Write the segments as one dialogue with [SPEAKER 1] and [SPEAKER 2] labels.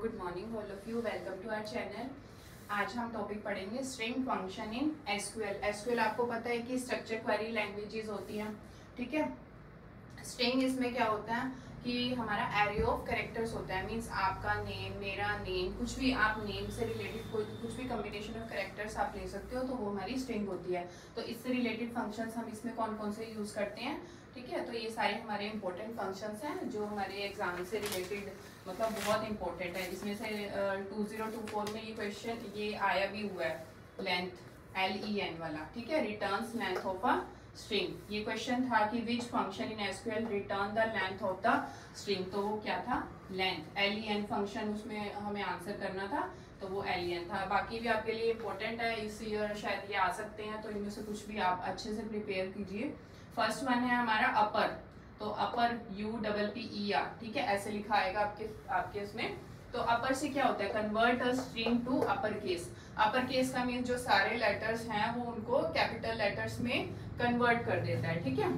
[SPEAKER 1] Good morning all of you, welcome to our channel. आज हम topic पढ़ेंगे string function in SQL. SQL आपको पता है कि स्ट्रक्चर क्वेरी लैंग्वेजेस होती हैं, ठीक है। स्ट्रिंग इसमें क्या होता है कि हमारा एरे ऑफ कैरेक्टर्स होता है, मींस आपका नेम, मेरा नेम, कुछ भी आप नेम से रिलेटेड कोई कुछ भी कॉम्बिनेशन ऑफ कैरेक्टर्स आप ले सकते हो, तो वो हमारी स्ट्रिंग होती है। तो इससे रिलेटेड फंक्शंस हम इसमें कौन कौन से यूज करते हैं, ठीक है। तो ये सारे हमारे इंपॉर्टेंट फंक्शंस हैं जो हमारे एग्जाम से रिलेटेड मतलब बहुत इंपॉर्टेंट है। इसमें से 2024 में ये क्वेश्चन ये आया भी हुआ है, लेंथ LEN वाला, ठीक है, returns length of a string. ये क्वेश्चन था कि which function in SQL return the length of the string, तो वो क्या था, लेंथ। LEN फंक्शन उसमें हमें आंसर करना था, तो वो LEN था। बाकी भी आपके लिए इंपॉर्टेंट है, इस ईयर शायद ये आ सकते हैं, तो इनमें से कुछ भी आप अच्छे से प्रिपेयर कीजिए। फर्स्ट वन है हमारा अपर, तो अपर UPPER, ठीक है, ऐसे लिखा आएगा आपके उसमें। तो अपर से क्या होता है, convert a string to upper case. Upper case का मीन जो सारे लेटर्स हैं वो उनको कैपिटल लेटर्स में कन्वर्ट कर देता है, ठीक है।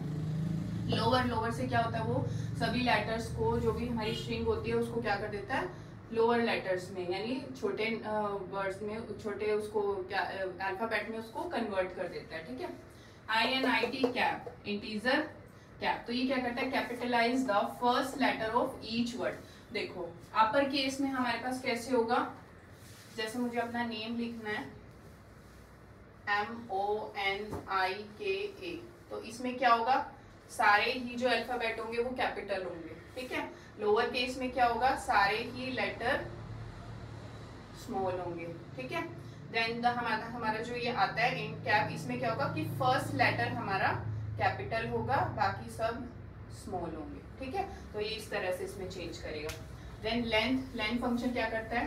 [SPEAKER 1] लोअर से क्या होता है, वो सभी लेटर्स को, जो भी हमारी स्ट्रिंग होती है उसको क्या कर देता है, लोअर लेटर्स में, यानी छोटे वर्ड्स में, छोटे उसको क्या अल्फाबेट में उसको कन्वर्ट कर देता है, ठीक है। INIT कैप, इंटीजर कैप, तो ये क्या करता है, capitalise the first letter of each word. देखो अपर केस में हमारे पास कैसे होगा, जैसे मुझे अपना नेम लिखना है MONIKA, तो इसमें क्या होगा, सारे ही जो अल्फाबेट होंगे वो कैपिटल होंगे, ठीक है। लोअर केस में क्या होगा, सारे ही लेटर स्मॉल होंगे, ठीक है। देन हमारा जो ये आता है इन कैप, इसमें क्या होगा कि फर्स्ट लेटर हमारा कैपिटल होगा, बाकी सब स्मॉल होंगे, ठीक है। तो ये इस तरह से इसमें चेंज करेगा। देन लेंथ फंक्शन क्या करता है,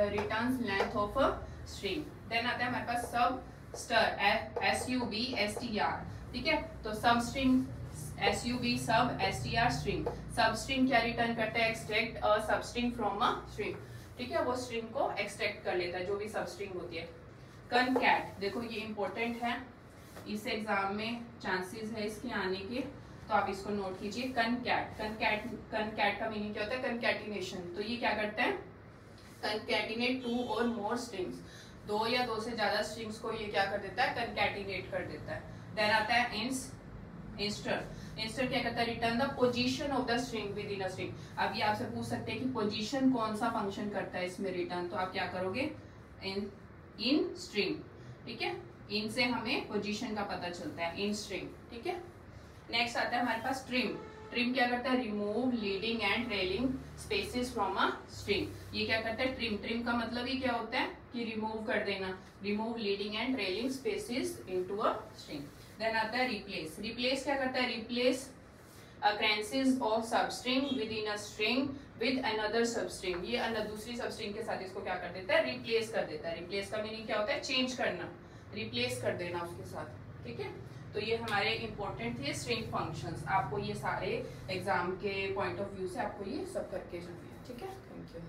[SPEAKER 1] returns length of a string. Then आता है हमारे पास सब SUBSTR, ठीक है। तो सब स्ट्रिंग SUB सब STR स्ट्रिंग। सब स्ट्रिंग क्या रिटर्न करता है, एक्सट्रैक्ट अ सब स्ट्रिंग फ्रॉम अ स्ट्रिंग, ठीक है, वो स्ट्रिंग को एक्सट्रैक्ट कर लेता है, जो भी सब स्ट्रिंग होती है। कनकैट, देखो ये इंपॉर्टेंट है, इस एग्जाम में चांसेस है इसके आने के, तो आप इसको नोट कीजिए। कनकैट का मीनिंग क्या होता है, कंकैटिनेशन। तो ये क्या करता है, कंकैटिनेट टू और मोर स्ट्रिंग्स, दो या दो से ज्यादा स्ट्रिंग्स को ये क्या कर देता है, कंकैटिनेट कर देता है। देन आता है इंस्टर क्या करता है, return the position of the string with in a string. अब ये आपसे पूछ सकते हैं कि पोजीशन कौन सा फंक्शन करता है इसमें रिटर्न, तो आप क्या करोगे, इन स्ट्रिंग, ठीक है। इन से हमें पोजीशन का पता चलता है, इन स्ट्रिंग, ठीक है। नेक्स्ट आता है हमारे पास ट्रिम क्या करता है, remove leading and trailing spaces from a string. ये क्या करता है, ट्रिम का मतलब ही क्या होता है कि रिमूव कर देना, remove leading and trailing spaces into a string. Then आता है रिप्लेस क्या करता है, replace occurrences of substring within a string with another substring। ये दूसरी सबस्ट्रिंग के साथ इसको क्या कर देता है, रिप्लेस कर देता है। रिप्लेस का मीनिंग क्या होता है, चेंज करना, रिप्लेस कर देना उसके साथ, ठीक है। तो ये हमारे इंपॉर्टेंट थे स्ट्रिंग फंक्शंस। आपको ये सारे एग्जाम के पॉइंट ऑफ व्यू से आपको ये सब करके जाने हैं, ठीक है। Thank you.